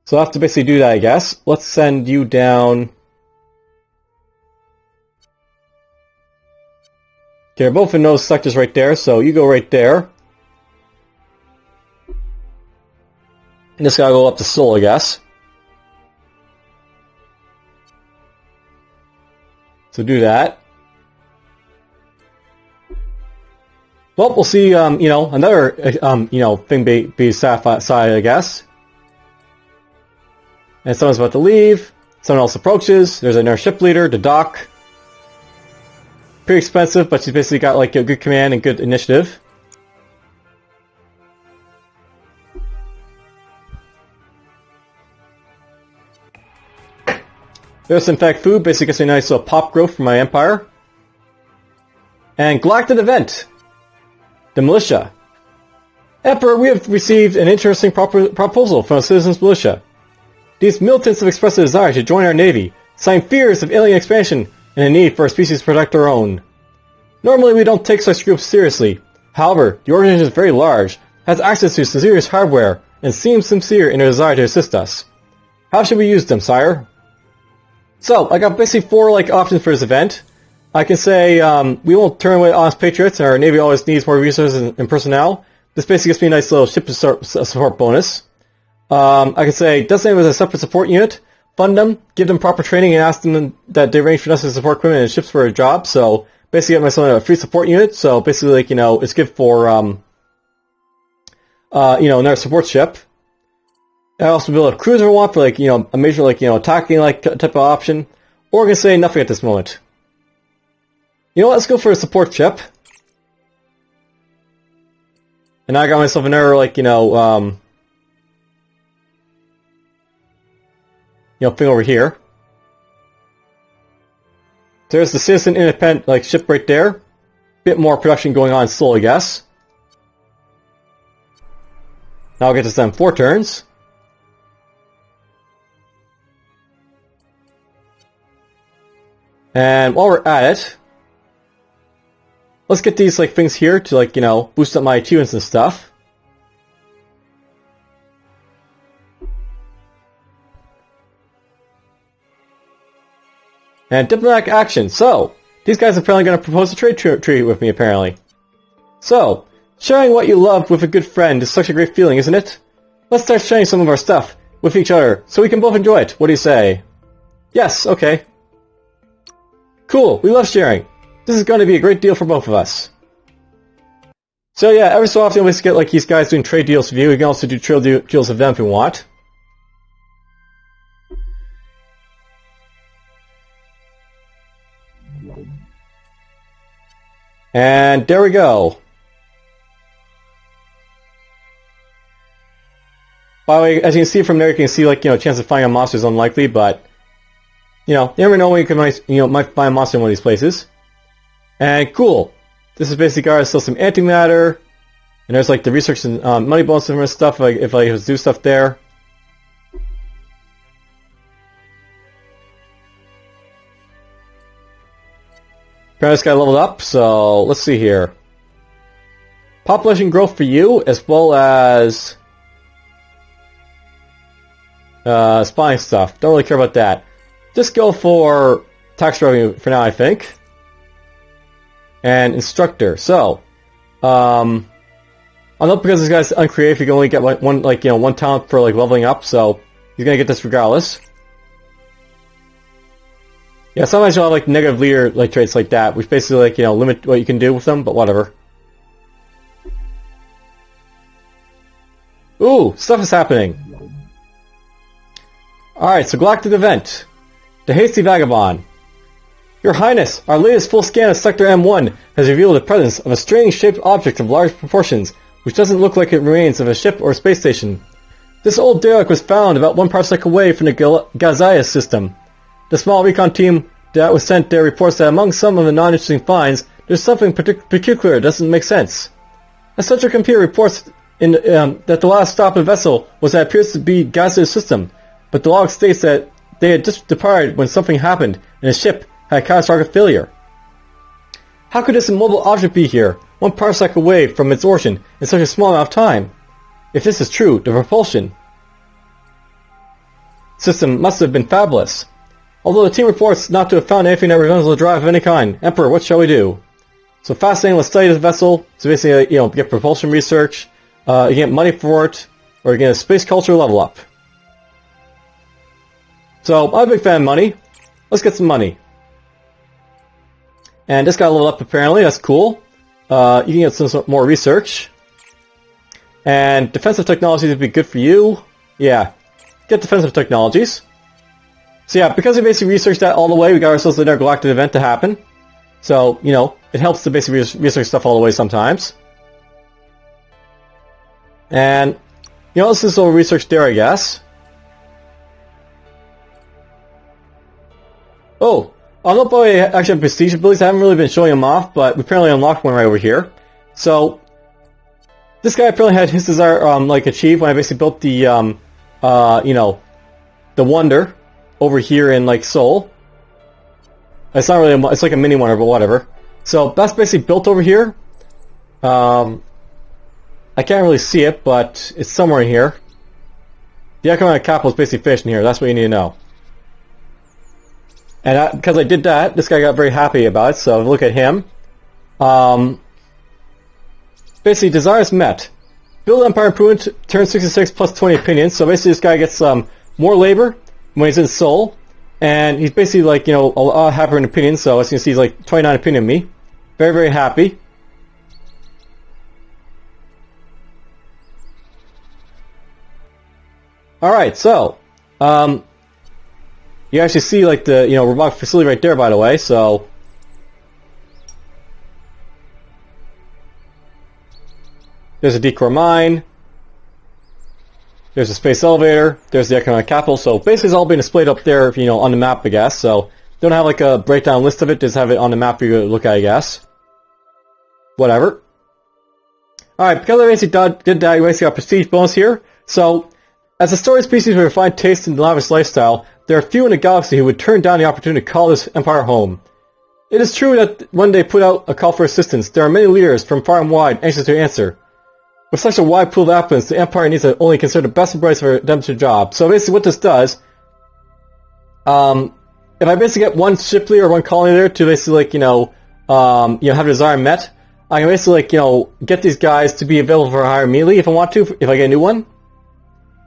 [SPEAKER 1] So I'll have to basically do that, I guess. Let's send you down. Okay, both in those sectors right there, so you go right there. And this guy will go up to Seoul, I guess. So do that. Well, we'll see, another, thing be Sci-Fi, I guess. And someone's about to leave. Someone else approaches. There's another ship leader, the dock. Pretty expensive, but she's basically got, like, a good command and good initiative. There's, in fact, food. Basically gets a nice little pop growth for my empire. And Galactic Event. The militia. Emperor, we have received an interesting proposal from a citizens' militia. These militants have expressed a desire to join our navy, citing fears of alien expansion and a need for a species to protect our own. Normally we don't take such groups seriously. However, the organization is very large, has access to serious hardware, and seems sincere in their desire to assist us. How should we use them, sire? So, I got basically 4 options for this event. I can say we won't turn away honest patriots, and our navy always needs more resources and personnel. This basically gives me a nice little ship support bonus. I can say designate as a separate support unit, fund them, give them proper training, and ask them that they arrange for necessary support equipment and ships for a job. So basically, get myself a free support unit. So basically, it's good for another support ship. I also build a cruiser I want for a major attacking type of option. Or I can say nothing at this moment. You know what? Let's go for a support ship. And now I got myself another thing over here. There's the citizen independent ship right there. Bit more production going on still, I guess. Now I'll get to send 4 turns. And while we're at it, let's get these things here to boost up my achievements and stuff. And diplomatic action. So, these guys are apparently going to propose a trade treaty with me, apparently. So, sharing what you love with a good friend is such a great feeling, isn't it? Let's start sharing some of our stuff with each other, so we can both enjoy it. What do you say? Yes, okay. Cool, we love sharing. This is going to be a great deal for both of us. So yeah, every so often we get these guys doing trade deals with you. We can also do trade deals with them if we want. And there we go. By the way, as you can see from there, you can see chance of finding a monster is unlikely, but you never know when you can might find a monster in one of these places. And cool. This is basically got still some antimatter, and there's the research and money bonus and stuff if I do stuff there. Apparently this guy leveled up, so let's see here. Population growth for you, as well as spying stuff. Don't really care about that. Just go for tax revenue for now, I think. And instructor. So, I know because this guy's uncreative, you can only get one talent for leveling up, so he's gonna get this regardless. Yeah, sometimes you'll have negative leader traits like that, which basically limit what you can do with them, but whatever. Ooh, stuff is happening. Alright, so Galactic Event. The Hasty Vagabond. Your Highness, our latest full scan of Sector M1 has revealed the presence of a strange-shaped object of large proportions, which doesn't look like it remains of a ship or space station. This old derelict was found about 1 parsec away from the Gazaias system. The small recon team that was sent there reports that among some of the non-interesting finds, there's something peculiar that doesn't make sense. A central computer reports that the last stop of the vessel was that appears to be Gazaias system, but the log states that they had just departed when something happened and the ship had a catastrophic failure. How could this immobile object be here, 1 parsec away from its origin, in such a small amount of time? If this is true, the propulsion system must have been fabulous. Although the team reports not to have found anything that resembles a drive of any kind. Emperor, what shall we do? So fascinating, let's study this vessel. So basically, get propulsion research, you get money for it, or you get a space culture level up. So, I'm a big fan of money. Let's get some money. And this got leveled up apparently, that's cool. You can get some more research. And defensive technologies would be good for you. Yeah, get defensive technologies. So yeah, because we basically researched that all the way, we got ourselves an intergalactic event to happen. So, it helps to basically research stuff all the way sometimes. And, this is a little research there, I guess. Oh, I don't know if I actually have prestige abilities. I haven't really been showing them off, but we apparently unlocked one right over here. So, this guy apparently had his desire, achieved when I basically built the, the Wonder over here in, Seoul. It's not really, it's like a mini Wonder, but whatever. So, that's basically built over here. I can't really see it, but it's somewhere in here. The economic capital is basically finished in here. That's what you need to know. And because I did that, this guy got very happy about it, so look at him. Basically, desires met. Build Empire Improvement, turn 66 plus 20 opinions. So basically this guy gets more labor when he's in Seoul. And he's basically a lot happier in opinion, so as you can see he's 29 opinion of me. Very, very happy. Alright, so, you actually see the, robotic facility right there, by the way, so. There's a decor mine. There's a space elevator. There's the economic capital, so basically it's all being displayed up there, on the map, I guess, so. Don't have a breakdown list of it, just have it on the map for you to look at, I guess. Whatever. Alright, because I basically did that, you basically got prestige bonus here, so. As a story species with refined taste and lavish lifestyle, there are few in the galaxy who would turn down the opportunity to call this empire home. It is true that when they put out a call for assistance, there are many leaders from far and wide anxious to answer. With such a wide pool of applicants, the empire needs to only consider the best and brightest for them to job. So basically what this does, if I basically get one ship leader or one colony leader to basically have a desire met, I can basically get these guys to be available for hire immediately if I want to, if I get a new one.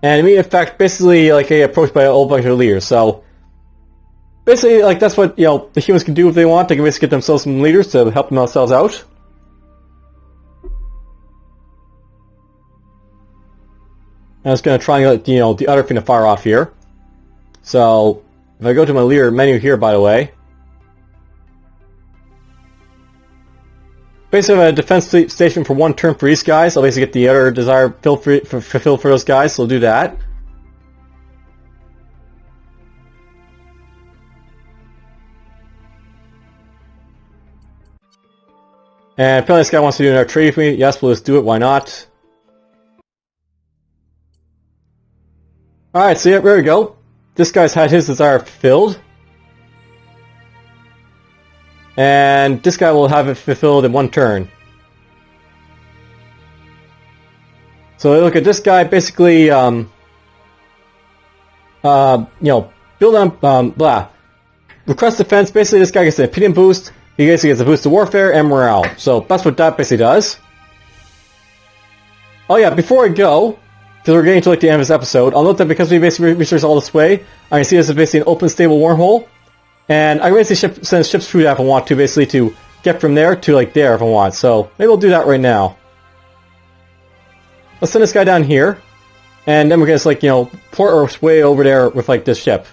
[SPEAKER 1] And in fact, basically, I get approached by a whole bunch of leaders. So, basically, that's what, the humans can do if they want. They can basically get themselves some leaders to help themselves out. I'm just going to try and get, the other thing to fire off here. So, if I go to my leader menu here, by the way. Basically, I have a defense station for 1 turn for each guys. I'll basically get the other desire fulfilled for those guys, so I'll do that. And apparently this guy wants to do another trade with me. Yes, we'll just do it, why not? Alright, so yeah, there we go. This guy's had his desire fulfilled. And this guy will have it fulfilled in 1 turn. So look at this guy, basically, build on, blah. Request defense, basically this guy gets an opinion boost, he basically gets a boost to warfare and morale. So that's what that basically does. Oh yeah, before I go, because we're getting to the end of this episode, I'll note that because we basically researched all this way, I can see this is basically an open stable wormhole. And I can basically send ships through that if I want to, basically to get from there to there if I want. So maybe we'll do that right now. Let's send this guy down here, and then we're gonna just port our way over there with this ship.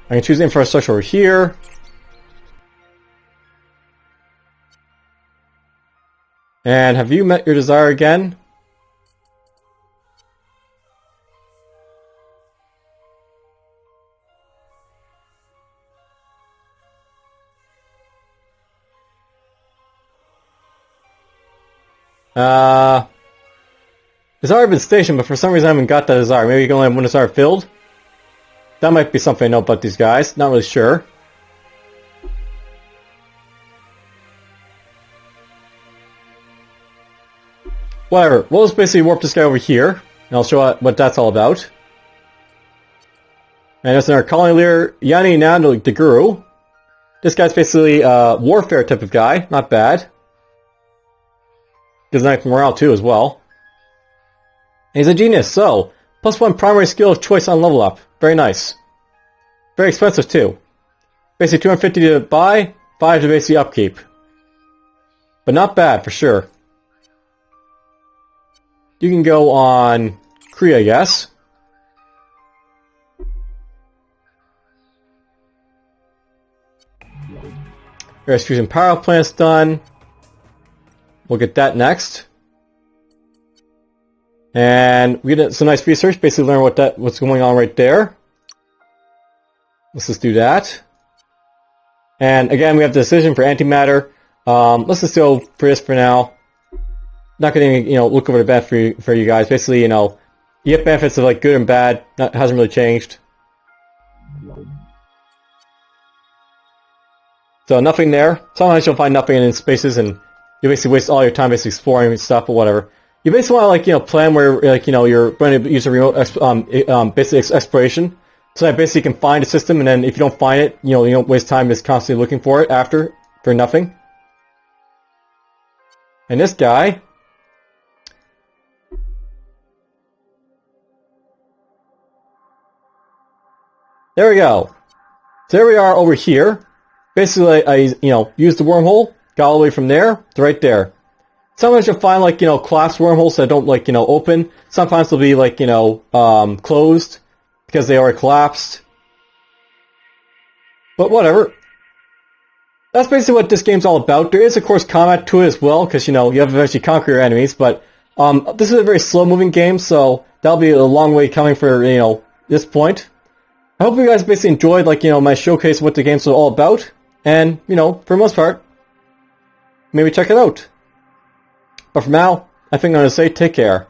[SPEAKER 1] I can choose infrastructure over here. And have you met your desire again? Desire been stationed, but for some reason I haven't got that desire. Maybe you can only have 1 desire filled? That might be something I know about these guys. Not really sure. Whatever. We'll just basically warp this guy over here, and I'll show what that's all about. And there's our colony leader, Yani Nando the Guru. This guy's basically a warfare type of guy. Not bad. Gives nice morale too as well. And he's a genius, so +1 primary skill of choice on level up. Very nice. Very expensive too. Basically 250 to buy, 5 to basically upkeep. But not bad for sure. You can go on Kree, I guess. There's fusion power plants done. We'll get that next. And we did some nice research, basically learn what's going on right there. Let's just do that. And again, we have the decision for antimatter. Let's just go for this for now. Not going to, look over the bad for you guys. Basically, you get benefits of like good and bad. That hasn't really changed. So nothing there. Sometimes you'll find nothing in spaces, and you basically waste all your time basically exploring stuff or whatever. You basically want to plan where you're going to use a remote basic exploration, so that basically you can find a system, and then if you don't find it, you don't waste time just constantly looking for it after for nothing. And this guy. There we go. So there we are over here. Basically, I used the wormhole, got all the way from there to right there. Sometimes you'll find collapsed wormholes that don't open. Sometimes they'll be closed because they already collapsed. But whatever. That's basically what this game's all about. There is of course combat to it as well, because you have to eventually conquer your enemies. But this is a very slow-moving game, so that'll be a long way coming for this point. I hope you guys basically enjoyed my showcase of what the game's all about. And, for the most part, maybe check it out. But for now, I think I'm going to say take care.